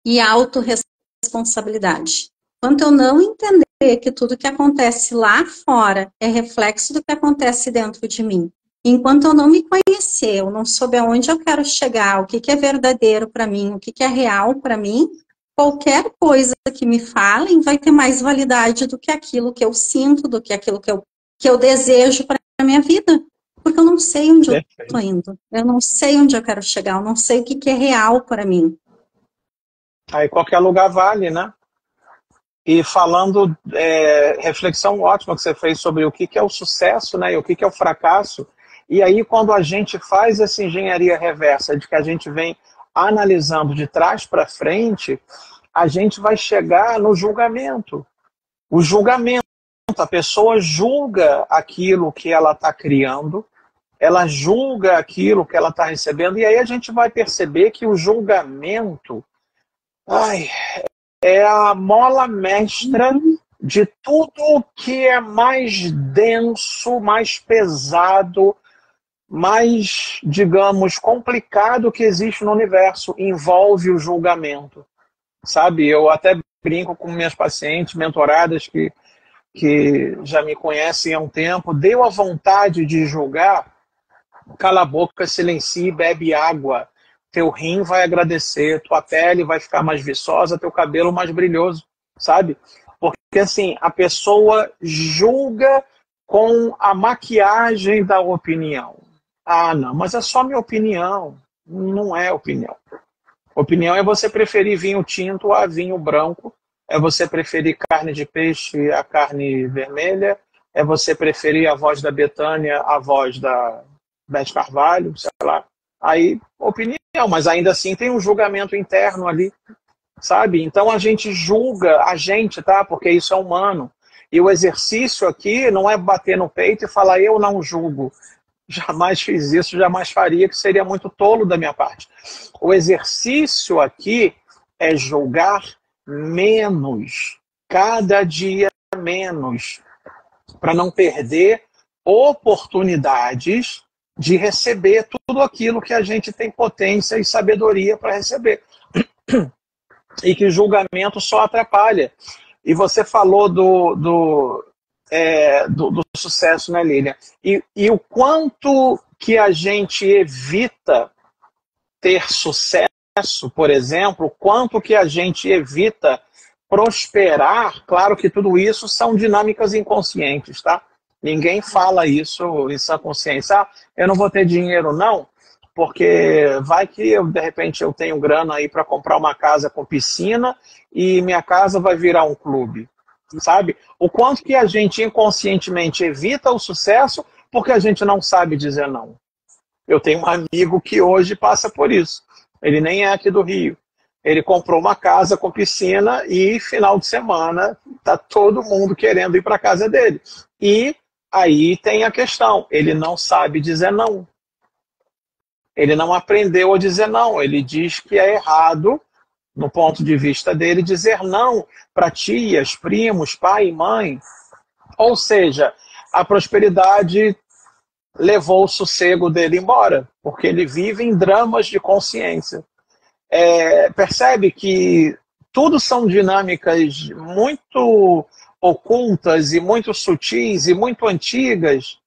[SPEAKER 2] e autorresponsabilidade. Enquanto eu não entender que tudo que acontece lá fora é reflexo do que acontece dentro de mim, enquanto eu não me conhecer, eu não souber aonde eu quero chegar, o que que é verdadeiro para mim, o que que é real para mim, qualquer coisa que me falem vai ter mais validade do que aquilo que eu sinto, do que aquilo que eu desejo para a minha vida. Porque eu não sei onde eu estou indo, eu não sei onde eu quero chegar, eu não sei o que que é real para mim.
[SPEAKER 3] Aí qualquer lugar vale, né? E falando, reflexão ótima que você fez sobre o que é o sucesso, né, e o que é o fracasso. E aí quando a gente faz essa engenharia reversa, de que a gente vem analisando de trás para frente, a gente vai chegar no julgamento. O julgamento, a pessoa julga aquilo que ela está criando, ela julga aquilo que ela está recebendo, e aí a gente vai perceber que o julgamento é a mola mestra de tudo que é mais denso, mais pesado, mais, digamos, complicado que existe no universo. Envolve o julgamento. Sabe, eu até brinco com minhas pacientes, mentoradas que já me conhecem há um tempo, deu a vontade de julgar, cala a boca, silencie, bebe água. Teu rim vai agradecer, tua pele vai ficar mais viçosa, teu cabelo mais brilhoso, sabe? Porque assim, a pessoa julga com a maquiagem da opinião. Ah, não, mas é só minha opinião. Não é opinião. Opinião é você preferir vinho tinto a vinho branco, é você preferir carne de peixe a carne vermelha, é você preferir a voz da Bethânia a voz da Beth Carvalho, sei lá. Aí, opinião, mas ainda assim tem um julgamento interno ali, sabe? Então a gente julga a gente, tá? Porque isso é humano. E o exercício aqui não é bater no peito e falar eu não julgo. Jamais fiz isso, jamais faria, que seria muito tolo da minha parte. O exercício aqui é julgar menos, cada dia menos, para não perder oportunidades de receber tudo aquilo que a gente tem potência e sabedoria para receber. E que julgamento só atrapalha. E você falou do sucesso, né, Lilian? E o quanto que a gente evita ter sucesso, por exemplo, o quanto que a gente evita prosperar. Claro que tudo isso são dinâmicas inconscientes, tá? Ninguém fala isso em sã consciência. Ah, eu não vou ter dinheiro, não, porque vai que de repente eu tenho grana aí para comprar uma casa com piscina e minha casa vai virar um clube, sabe? O quanto que a gente inconscientemente evita o sucesso porque a gente não sabe dizer não. Eu tenho um amigo que hoje passa por isso. Ele nem é aqui do Rio. Ele comprou uma casa com piscina e final de semana tá todo mundo querendo ir para a casa dele. E aí tem a questão, ele não sabe dizer não. Ele não aprendeu a dizer não. Ele diz que é errado, no ponto de vista dele, dizer não para tias, primos, pai e mãe. Ou seja, a prosperidade levou o sossego dele embora, porque ele vive em dramas de consciência. Percebe que tudo são dinâmicas muito ocultas e muito sutis e muito antigas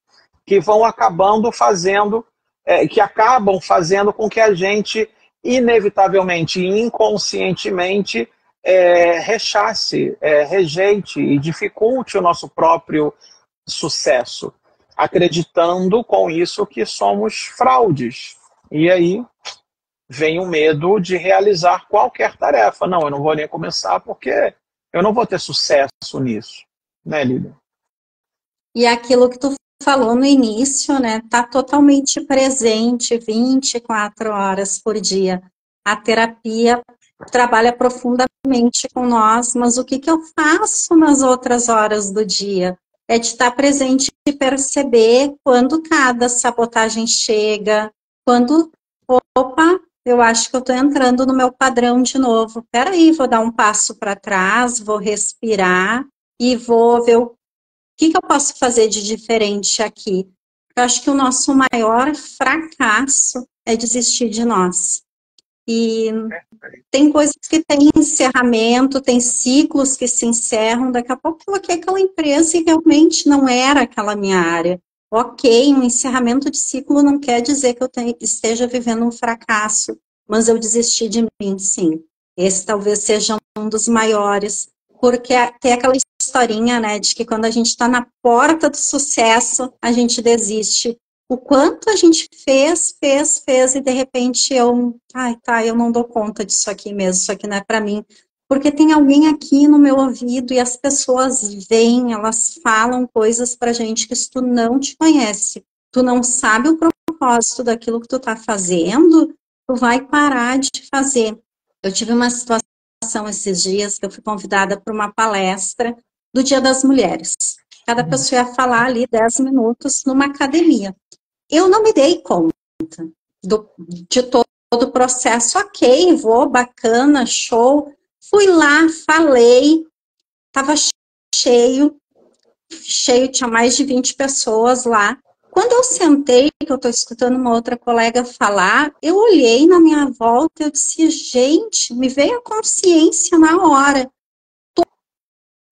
[SPEAKER 3] que vão acabando fazendo, que acabam fazendo com que a gente, inevitavelmente e inconscientemente, rechace, rejeite e dificulte o nosso próprio sucesso, acreditando com isso que somos fraudes. E aí vem o medo de realizar qualquer tarefa. Não, eu não vou nem começar porque eu não vou ter sucesso nisso. Né, Lília?
[SPEAKER 2] E aquilo que tu falou no início, né, tá totalmente presente 24 horas por dia. A terapia trabalha profundamente com nós, mas o que eu faço nas outras horas do dia? É de estar presente e perceber quando cada sabotagem chega, quando, opa, eu acho que eu estou entrando no meu padrão de novo. Peraí, vou dar um passo para trás, vou respirar e vou ver o que eu posso fazer de diferente aqui. Eu acho que o nosso maior fracasso é desistir de nós. E tem coisas que têm encerramento, tem ciclos que se encerram. Daqui a pouco eu coloquei aquela empresa e realmente não era aquela minha área. Ok, um encerramento de ciclo não quer dizer que eu esteja vivendo um fracasso, mas eu desisti de mim, sim. Esse talvez seja um dos maiores, porque tem aquela historinha, né, de que quando a gente está na porta do sucesso, a gente desiste. O quanto a gente fez, e de repente eu não dou conta disso aqui mesmo, isso aqui não é para mim. Porque tem alguém aqui no meu ouvido e as pessoas vêm, elas falam coisas pra gente que se tu não te conhece, tu não sabe o propósito daquilo que tu tá fazendo, tu vai parar de fazer. Eu tive uma situação esses dias que eu fui convidada para uma palestra do Dia das Mulheres. Cada pessoa ia falar ali 10 minutos numa academia. Eu não me dei conta de todo o processo. Ok, vou, bacana, show. Fui lá, falei, estava cheio, tinha mais de 20 pessoas lá. Quando eu sentei, que eu estou escutando uma outra colega falar, eu olhei na minha volta e eu disse, gente, me veio a consciência na hora.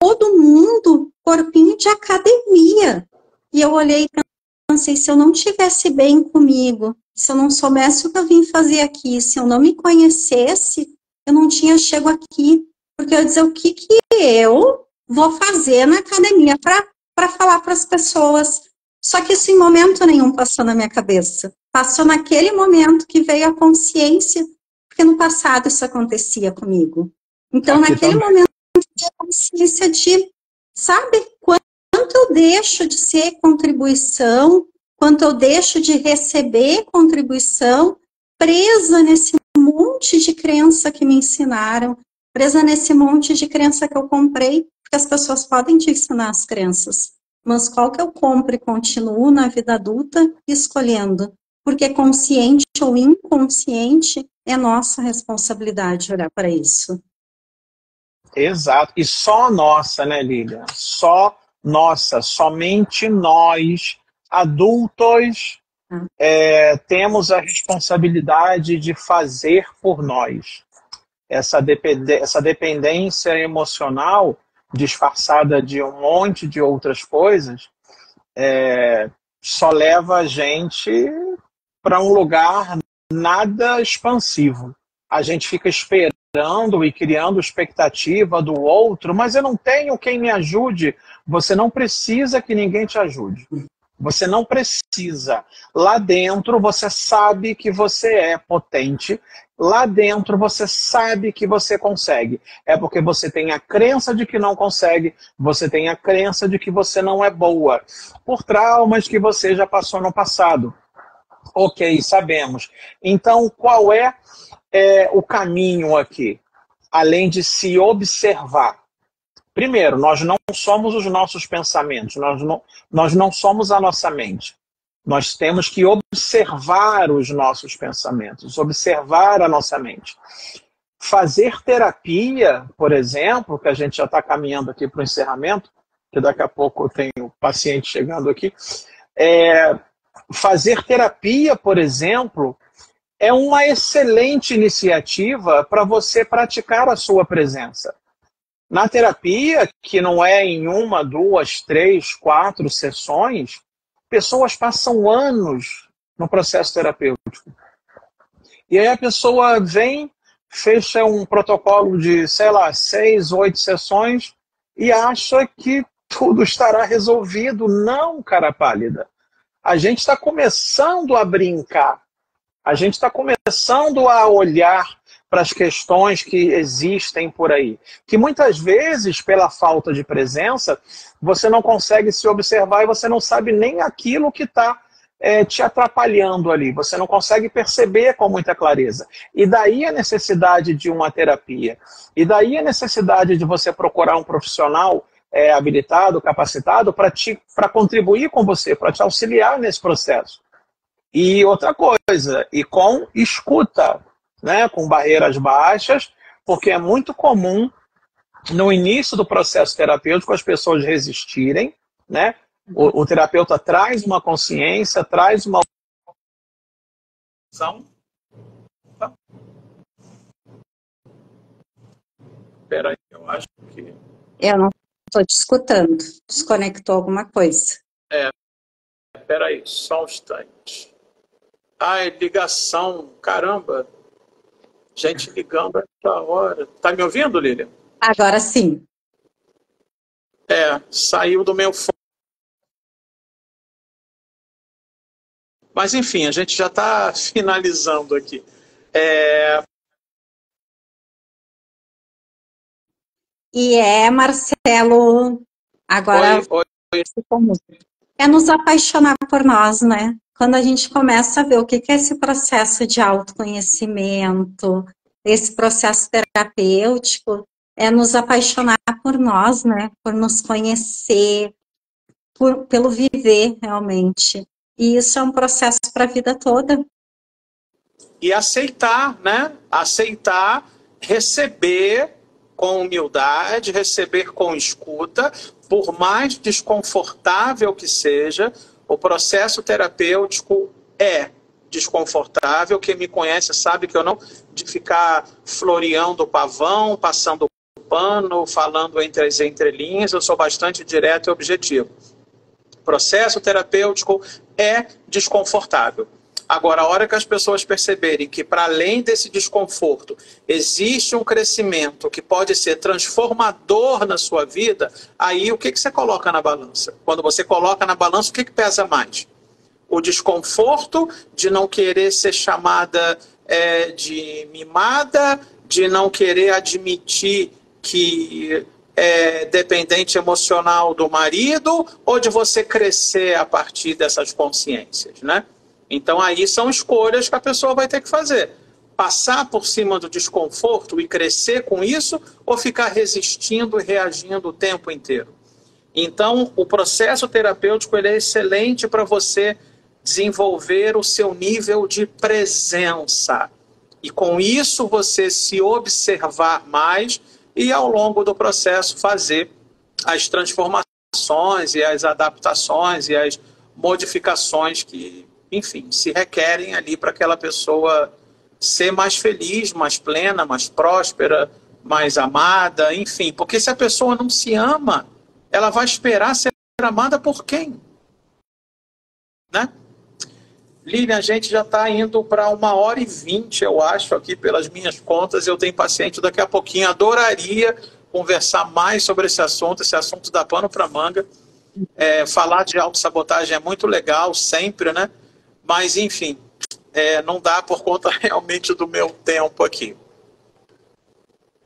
[SPEAKER 2] Todo mundo, corpinho de academia. E eu olhei e pensei, se eu não estivesse bem comigo, se eu não soubesse o que eu vim fazer aqui, se eu não me conhecesse, eu não tinha chego aqui. Porque eu ia dizer, o que eu vou fazer na academia para falar para as pessoas? Só que isso em momento nenhum passou na minha cabeça. Passou naquele momento que veio a consciência, porque no passado isso acontecia comigo. Então,
[SPEAKER 3] Aqui
[SPEAKER 2] naquele
[SPEAKER 3] também.
[SPEAKER 2] momento, a consciência de, sabe, quanto eu deixo de ser contribuição, quanto eu deixo de receber contribuição, presa nesse monte de crença que me ensinaram, presa nesse monte de crença que eu comprei, porque as pessoas podem te ensinar as crenças, mas qual que eu compro e continuo na vida adulta escolhendo? Porque consciente ou inconsciente é nossa responsabilidade olhar para isso.
[SPEAKER 3] Exato. E só nossa, né, Lília? Só nossa, somente nós, adultos, temos a responsabilidade de fazer por nós. Essa dependência emocional, disfarçada de um monte de outras coisas, só leva a gente para um lugar nada expansivo. A gente fica esperando e criando expectativa do outro, mas eu não tenho quem me ajude. Você não precisa que ninguém te ajude. Você não precisa. Lá dentro você sabe que você é potente. Lá dentro você sabe que você consegue. É porque você tem a crença de que não consegue. Você tem a crença de que você não é boa. Por traumas que você já passou no passado. Ok, sabemos. Então, qual é o caminho aqui? Além de se observar. Primeiro, nós não somos os nossos pensamentos, nós não somos a nossa mente. Nós temos que observar os nossos pensamentos, observar a nossa mente. Fazer terapia, por exemplo, que a gente já está caminhando aqui para o encerramento, que daqui a pouco eu tenho paciente chegando aqui, fazer terapia, por exemplo, é uma excelente iniciativa para você praticar a sua presença. Na terapia, que não é em 1, 2, 3, 4 sessões, pessoas passam anos no processo terapêutico. E aí a pessoa vem, fecha um protocolo de, sei lá, 6, 8 sessões e acha que tudo estará resolvido. Não, cara pálida. A gente está começando a brincar. A gente está começando a olhar para as questões que existem por aí. Que muitas vezes, pela falta de presença, você não consegue se observar e você não sabe nem aquilo que está te atrapalhando ali. Você não consegue perceber com muita clareza. E daí a necessidade de uma terapia. E daí a necessidade de você procurar um profissional habilitado, capacitado, para contribuir com você, para te auxiliar nesse processo. E outra coisa, e com escuta, né, com barreiras baixas, porque é muito comum no início do processo terapêutico as pessoas resistirem, né? O terapeuta traz uma consciência, traz uma...
[SPEAKER 1] Espera aí, eu acho que...
[SPEAKER 2] Eu não estou te escutando. Desconectou alguma coisa.
[SPEAKER 1] Espera aí, só um instante. Ai, ligação, caramba. Gente ligando essa hora. Tá me ouvindo, Lília?
[SPEAKER 2] Agora sim.
[SPEAKER 1] Saiu do meu fone. Mas enfim, a gente já está finalizando aqui.
[SPEAKER 2] Marcelo, agora
[SPEAKER 1] Oi.
[SPEAKER 2] é nos apaixonar por nós, né? Quando a gente começa a ver o que é esse processo de autoconhecimento, esse processo terapêutico, é nos apaixonar por nós, né? Por nos conhecer, pelo viver realmente. E isso é um processo para a vida toda.
[SPEAKER 1] E aceitar, né? Aceitar, receber com humildade, receber com escuta, por mais desconfortável que seja, o processo terapêutico é desconfortável. Quem me conhece sabe que eu não de ficar floreando o pavão, passando o pano, falando entre as entrelinhas, eu sou bastante direto e objetivo. O processo terapêutico é desconfortável. Agora, a hora que as pessoas perceberem que, para além desse desconforto, existe um crescimento que pode ser transformador na sua vida, aí o que você coloca na balança? Quando você coloca na balança, o que pesa mais? O desconforto de não querer ser chamada de mimada, de não querer admitir que é dependente emocional do marido, ou de você crescer a partir dessas consciências, né? Então aí são escolhas que a pessoa vai ter que fazer. Passar por cima do desconforto e crescer com isso, ou ficar resistindo e reagindo o tempo inteiro. Então o processo terapêutico ele é excelente para você desenvolver o seu nível de presença. E com isso você se observar mais e ao longo do processo fazer as transformações e as adaptações e as modificações que, enfim, se requerem ali para aquela pessoa ser mais feliz, mais plena, mais próspera, mais amada, enfim. Porque se a pessoa não se ama, ela vai esperar ser amada por quem? Né? Lilian, a gente já está indo para 1h20, eu acho, aqui pelas minhas contas. Eu tenho paciente daqui a pouquinho. Adoraria conversar mais sobre esse assunto dá pano para manga. Falar de autossabotagem é muito legal, sempre, né? Mas, enfim, não dá por conta realmente do meu tempo aqui.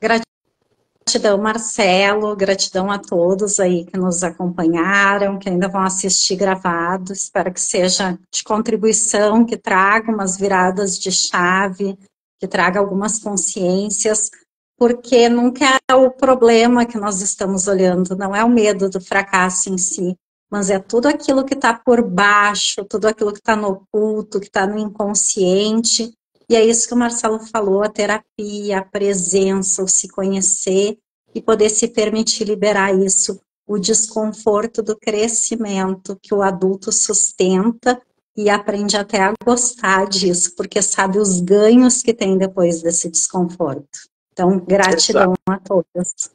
[SPEAKER 2] Gratidão, Marcelo, gratidão a todos aí que nos acompanharam, que ainda vão assistir gravado. Espero que seja de contribuição, que traga umas viradas de chave, que traga algumas consciências, porque nunca é o problema que nós estamos olhando, não é o medo do fracasso em si, mas é tudo aquilo que está por baixo, tudo aquilo que está no oculto, que está no inconsciente. E é isso que o Marcelo falou, a terapia, a presença, o se conhecer e poder se permitir liberar isso, o desconforto do crescimento que o adulto sustenta e aprende até a gostar disso, porque sabe os ganhos que tem depois desse desconforto. Então, gratidão a todas.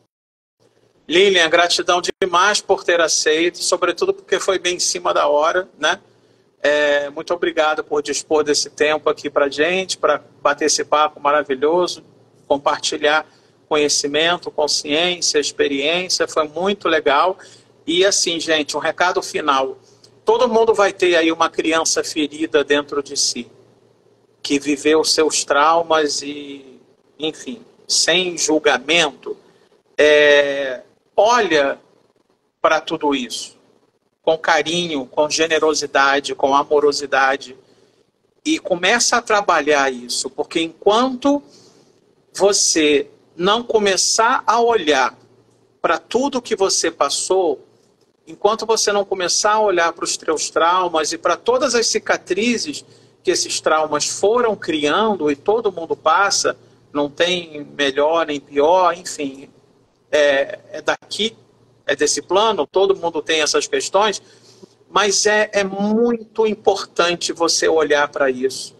[SPEAKER 1] Lilian, gratidão demais por ter aceito, sobretudo porque foi bem em cima da hora, né? Muito obrigado por dispor desse tempo aqui para a gente, para bater esse papo maravilhoso, compartilhar conhecimento, consciência, experiência, foi muito legal. E assim, gente, um recado final. Todo mundo vai ter aí uma criança ferida dentro de si, que viveu seus traumas e, enfim, sem julgamento, olha para tudo isso com carinho, com generosidade, com amorosidade e começa a trabalhar isso, porque enquanto você não começar a olhar para tudo que você passou, enquanto você não começar a olhar para os teus traumas e para todas as cicatrizes que esses traumas foram criando, e todo mundo passa, não tem melhor nem pior, enfim, é daqui, é desse plano, todo mundo tem essas questões, mas é muito importante você olhar para isso.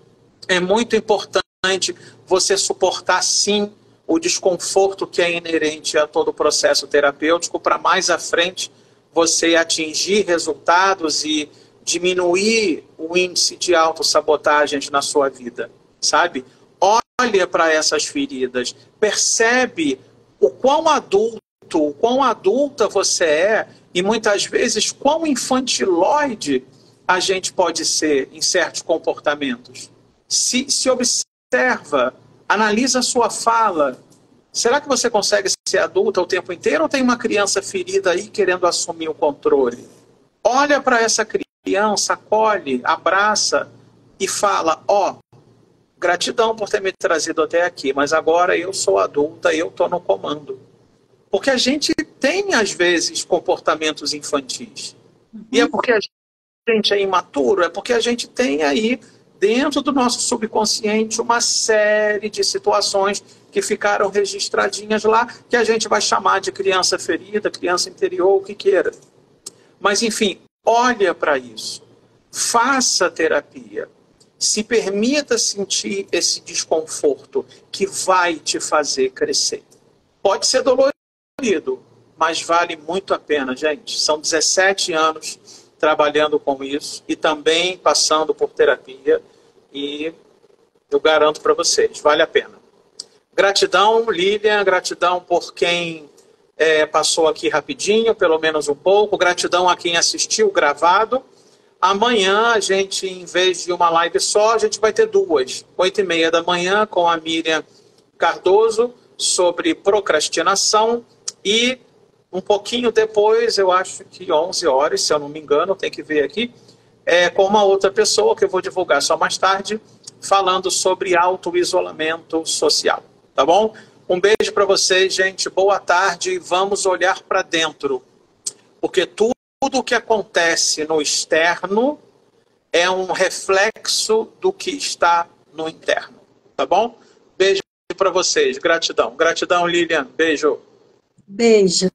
[SPEAKER 1] É muito importante você suportar, sim, o desconforto que é inerente a todo o processo terapêutico, para mais à frente você atingir resultados e diminuir o índice de autossabotagens na sua vida, sabe? Olha para essas feridas, percebe o quão adulto, o quão adulta você é e muitas vezes quão infantiloide a gente pode ser em certos comportamentos. Se observa, analisa a sua fala. Será que você consegue ser adulta o tempo inteiro ou tem uma criança ferida aí querendo assumir o controle? Olha para essa criança, acolhe, abraça e fala, gratidão por ter me trazido até aqui, mas agora eu sou adulta e eu estou no comando. Porque a gente tem, às vezes, comportamentos infantis. E é porque a gente é imaturo, é porque a gente tem aí, dentro do nosso subconsciente, uma série de situações que ficaram registradinhas lá, que a gente vai chamar de criança ferida, criança interior, o que queira. Mas, enfim, olha para isso. Faça terapia. Se permita sentir esse desconforto que vai te fazer crescer. Pode ser dolorido, mas vale muito a pena, gente. São 17 anos trabalhando com isso e também passando por terapia e eu garanto para vocês, vale a pena. Gratidão, Lilian, gratidão por quem passou aqui rapidinho, pelo menos um pouco, gratidão a quem assistiu gravado. Amanhã a gente, em vez de uma live só, a gente vai ter duas, 8h30 da manhã com a Miriam Cardoso sobre procrastinação e um pouquinho depois, eu acho que 11 horas, se eu não me engano, tem que ver aqui, com uma outra pessoa que eu vou divulgar só mais tarde, falando sobre auto-isolamento social, tá bom? Um beijo para vocês, gente, boa tarde e vamos olhar para dentro, porque tudo o que acontece no externo é um reflexo do que está no interno, tá bom? Beijo para vocês, gratidão. Gratidão, Lilian, beijo.
[SPEAKER 2] Beijo.